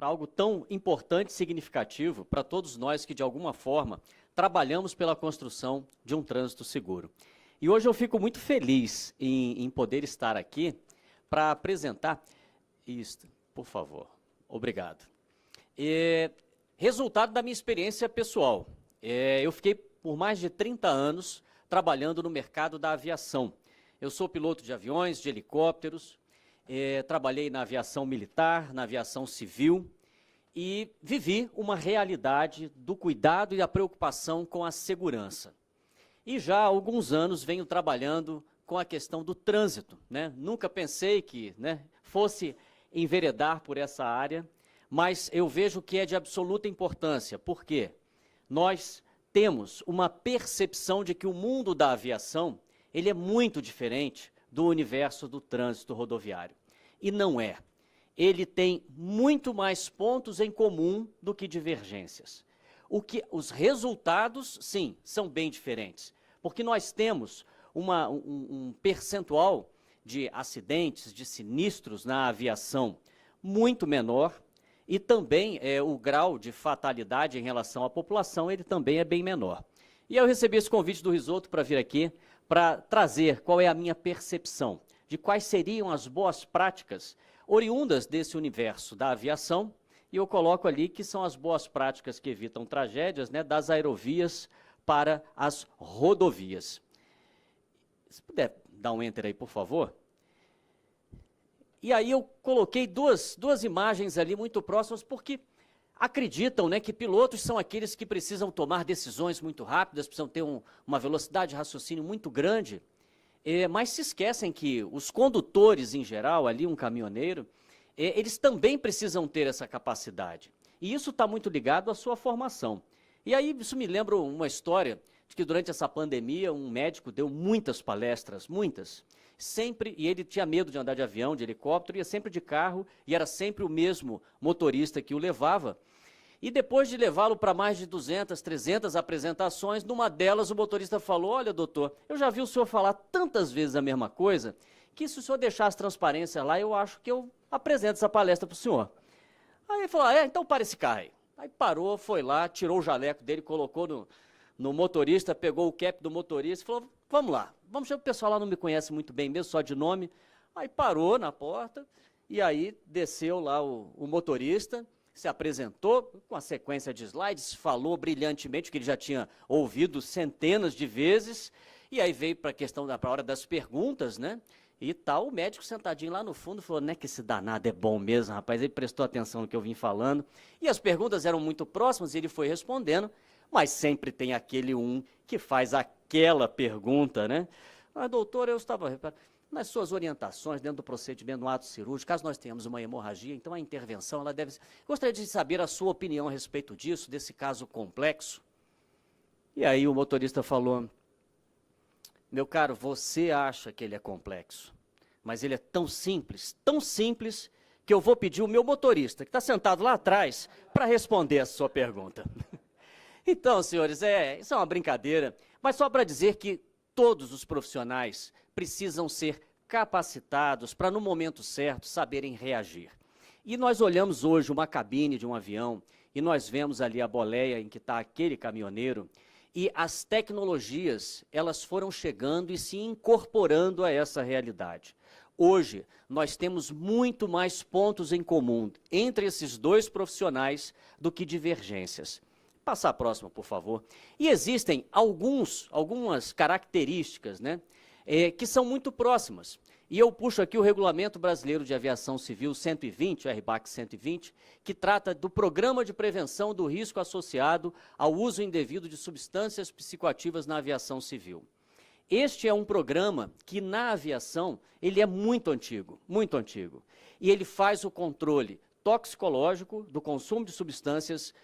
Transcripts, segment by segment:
para algo tão importante e significativo para todos nós que, de alguma forma, trabalhamos pela construção de um trânsito seguro. E hoje eu fico muito feliz em poder estar aqui para apresentar isto, por favor. Obrigado. Resultado da minha experiência pessoal. Eu fiquei por mais de 30 anos trabalhando no mercado da aviação. Eu sou piloto de aviões, de helicópteros, trabalhei na aviação militar, na aviação civil e vivi uma realidade do cuidado e da preocupação com a segurança. E já há alguns anos venho trabalhando com a questão do trânsito, né? Nunca pensei que, fosse enveredar por essa área, mas eu vejo que é de absoluta importância, porque nós temos uma percepção de que o mundo da aviação ele é muito diferente do universo do trânsito rodoviário. E não é. Ele tem muito mais pontos em comum do que divergências. Os resultados, sim, são bem diferentes, porque nós temos um percentual de acidentes, de sinistros na aviação muito menor, e também o grau de fatalidade em relação à população, ele também é bem menor. E eu recebi esse convite do Risoto para vir aqui, para trazer qual é a minha percepção de quais seriam as boas práticas oriundas desse universo da aviação, e eu coloco ali que são as boas práticas que evitam tragédias, das aerovias para as rodovias. Se puder dar um enter aí, por favor. E aí eu coloquei duas imagens ali muito próximas, porque acreditam que pilotos são aqueles que precisam tomar decisões muito rápidas, precisam ter uma velocidade de raciocínio muito grande, mas se esquecem que os condutores em geral, ali um caminhoneiro, eles também precisam ter essa capacidade. E isso está muito ligado à sua formação. E aí isso me lembra uma história de que durante essa pandemia um médico deu muitas palestras, muitas, sempre, e ele tinha medo de andar de avião, de helicóptero, ia sempre de carro, e era sempre o mesmo motorista que o levava. E depois de levá-lo para mais de 200, 300 apresentações, numa delas o motorista falou: olha, doutor, eu já vi o senhor falar tantas vezes a mesma coisa, que se o senhor deixar as transparências lá, eu acho que eu apresento essa palestra para o senhor. Aí ele falou: então para esse carro aí. Aí parou, foi lá, tirou o jaleco dele, colocou no motorista, pegou o cap do motorista e falou: vamos lá, vamos chamar o pessoal lá, não me conhece muito bem mesmo, só de nome. Aí parou na porta e aí desceu lá o motorista, se apresentou com a sequência de slides, falou brilhantemente o que ele já tinha ouvido centenas de vezes, e aí veio para a questão para a hora das perguntas, E tal, o médico sentadinho lá no fundo falou: que esse danado é bom mesmo, rapaz. Ele prestou atenção no que eu vim falando. E as perguntas eram muito próximas e ele foi respondendo, mas sempre tem aquele que faz aquela pergunta, Mas, doutor, eu estava nas suas orientações dentro do procedimento do ato cirúrgico, caso nós tenhamos uma hemorragia, então a intervenção, ela deve... Gostaria de saber a sua opinião a respeito disso, desse caso complexo. E aí o motorista falou: meu caro, você acha que ele é complexo, mas ele é tão simples, que eu vou pedir o meu motorista, que está sentado lá atrás, para responder a sua pergunta. Então, senhores, isso é uma brincadeira, mas só para dizer que todos os profissionais precisam ser capacitados para, no momento certo, saberem reagir. E nós olhamos hoje uma cabine de um avião e nós vemos ali a boleia em que está aquele caminhoneiro, e as tecnologias, elas foram chegando e se incorporando a essa realidade. Hoje, nós temos muito mais pontos em comum entre esses dois profissionais do que divergências. Passar a próxima, por favor. E existem algumas características, que são muito próximas. E eu puxo aqui o Regulamento Brasileiro de Aviação Civil 120, o RBAC 120, que trata do Programa de Prevenção do Risco Associado ao Uso Indevido de Substâncias Psicoativas na Aviação Civil. Este é um programa que, na aviação, ele é muito antigo, e ele faz o controle toxicológico do consumo de substâncias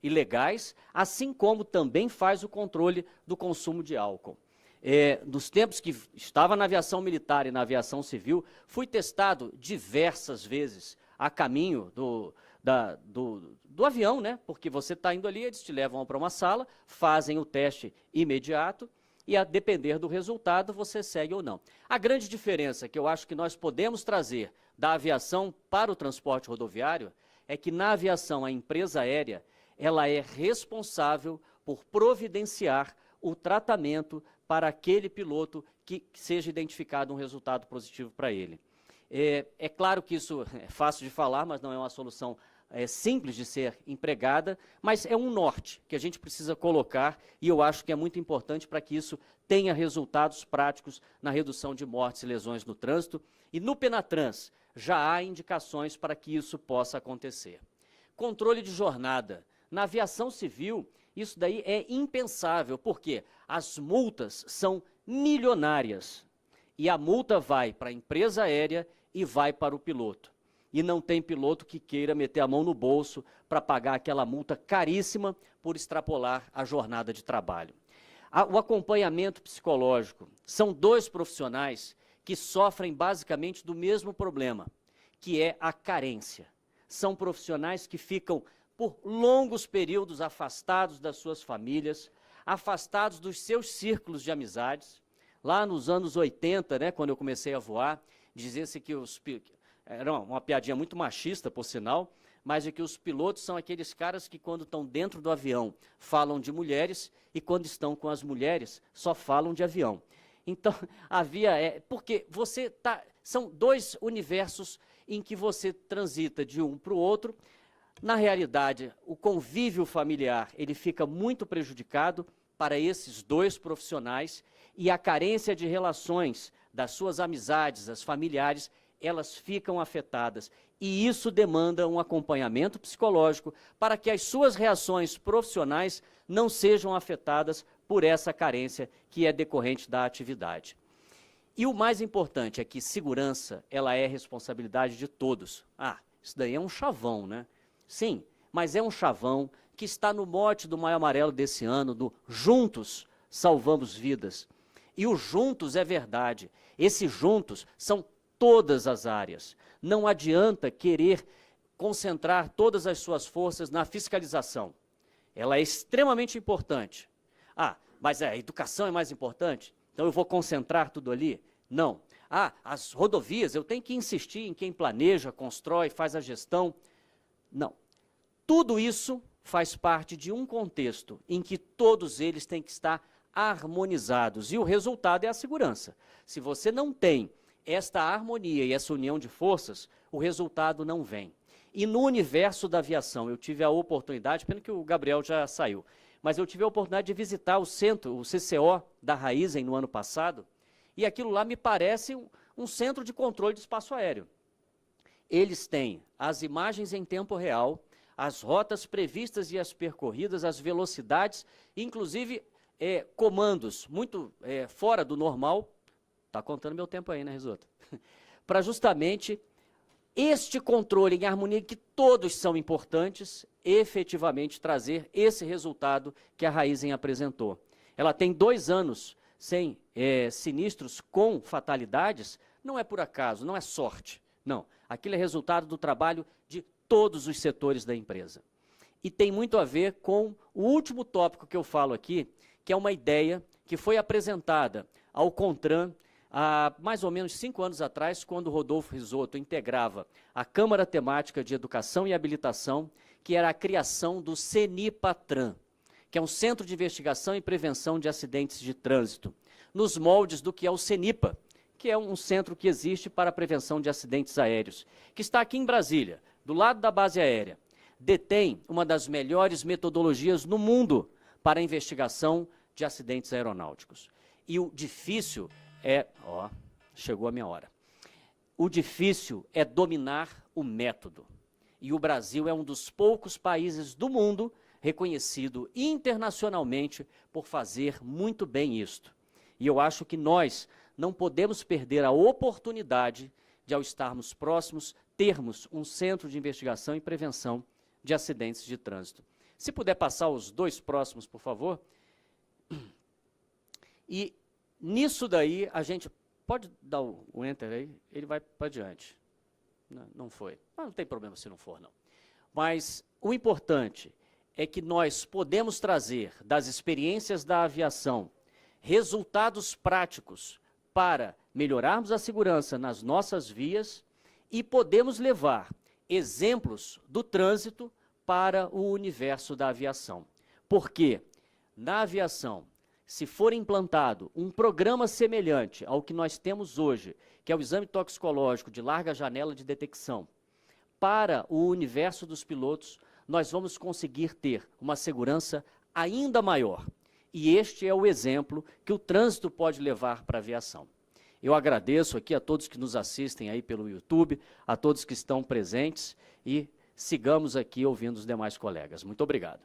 ilegais, assim como também faz o controle do consumo de álcool. Nos tempos que estava na aviação militar e na aviação civil, fui testado diversas vezes a caminho do avião, porque você está indo ali, eles te levam para uma sala, fazem o teste imediato e, a depender do resultado, você segue ou não. A grande diferença que eu acho que nós podemos trazer da aviação para o transporte rodoviário é que na aviação a empresa aérea, ela é responsável por providenciar o tratamento para aquele piloto que seja identificado um resultado positivo para ele. É claro que isso é fácil de falar, mas não é uma solução simples de ser empregada, mas é um norte que a gente precisa colocar e eu acho que é muito importante para que isso tenha resultados práticos na redução de mortes e lesões no trânsito. E no Penatrans já há indicações para que isso possa acontecer. Controle de jornada. Na aviação civil, isso daí é impensável, porque as multas são milionárias. E a multa vai para a empresa aérea e vai para o piloto. E não tem piloto que queira meter a mão no bolso para pagar aquela multa caríssima por extrapolar a jornada de trabalho. O acompanhamento psicológico. São dois profissionais que sofrem basicamente do mesmo problema, que é a carência. São profissionais que ficam por longos períodos afastados das suas famílias, afastados dos seus círculos de amizades. Lá nos anos 80, né, quando eu comecei a voar, dizia-se que era uma piadinha muito machista, por sinal, mas é que os pilotos são aqueles caras que quando estão dentro do avião falam de mulheres e quando estão com as mulheres só falam de avião. Então, porque são dois universos em que você transita de um para o outro. Na realidade, o convívio familiar ele fica muito prejudicado para esses dois profissionais e a carência de relações das suas amizades, as familiares, elas ficam afetadas. E isso demanda um acompanhamento psicológico para que as suas reações profissionais não sejam afetadas por essa carência que é decorrente da atividade. E o mais importante é que segurança, ela é responsabilidade de todos. Isso daí é um chavão, né? Sim, mas é um chavão que está no mote do Maio Amarelo desse ano, do Juntos Salvamos Vidas. E o juntos é verdade. Esses juntos são todas as áreas. Não adianta querer concentrar todas as suas forças na fiscalização. Ela é extremamente importante. Mas a educação é mais importante? Então eu vou concentrar tudo ali? Não. As rodovias, eu tenho que insistir em quem planeja, constrói, faz a gestão. Não. Tudo isso faz parte de um contexto em que todos eles têm que estar harmonizados. E o resultado é a segurança. Se você não tem esta harmonia e essa união de forças, o resultado não vem. E no universo da aviação, eu tive a oportunidade, pena que o Gabriel já saiu, mas eu tive a oportunidade de visitar o centro, o CCO da Raizen no ano passado, e aquilo lá me parece um centro de controle de espaço aéreo. Eles têm as imagens em tempo real, as rotas previstas e as percorridas, as velocidades, inclusive comandos muito fora do normal. Está contando meu tempo aí, né, Risoto? Para justamente este controle em harmonia, que todos são importantes, efetivamente trazer esse resultado que a Raizen apresentou. Ela tem 2 anos sem sinistros com fatalidades, não é por acaso, não é sorte, não. Aquilo é resultado do trabalho de todos os setores da empresa. E tem muito a ver com o último tópico que eu falo aqui, que é uma ideia que foi apresentada ao CONTRAN há mais ou menos 5 anos atrás, quando o Rodolfo Risoto integrava a Câmara Temática de Educação e Habilitação, que era a criação do CENIPATRAN, que é um Centro de Investigação e Prevenção de Acidentes de Trânsito, nos moldes do que é o CENIPA, que é um centro que existe para a prevenção de acidentes aéreos, que está aqui em Brasília, do lado da base aérea. Detém uma das melhores metodologias no mundo para a investigação de acidentes aeronáuticos. E o difícil chegou a minha hora. O difícil é dominar o método. E o Brasil é um dos poucos países do mundo reconhecido internacionalmente por fazer muito bem isto. E eu acho que nós não podemos perder a oportunidade de, ao estarmos próximos, termos um centro de investigação e prevenção de acidentes de trânsito. Se puder passar os 2 próximos, por favor. E nisso daí, a gente pode dar o enter aí, ele vai para diante. Não foi. Não tem problema se não for, não. Mas o importante é que nós podemos trazer das experiências da aviação resultados práticos para melhorarmos a segurança nas nossas vias e podemos levar exemplos do trânsito para o universo da aviação. Porque na aviação, se for implantado um programa semelhante ao que nós temos hoje, que é o exame toxicológico de larga janela de detecção, para o universo dos pilotos, nós vamos conseguir ter uma segurança ainda maior. E este é o exemplo que o trânsito pode levar para a aviação. Eu agradeço aqui a todos que nos assistem aí pelo YouTube, a todos que estão presentes e sigamos aqui ouvindo os demais colegas. Muito obrigado.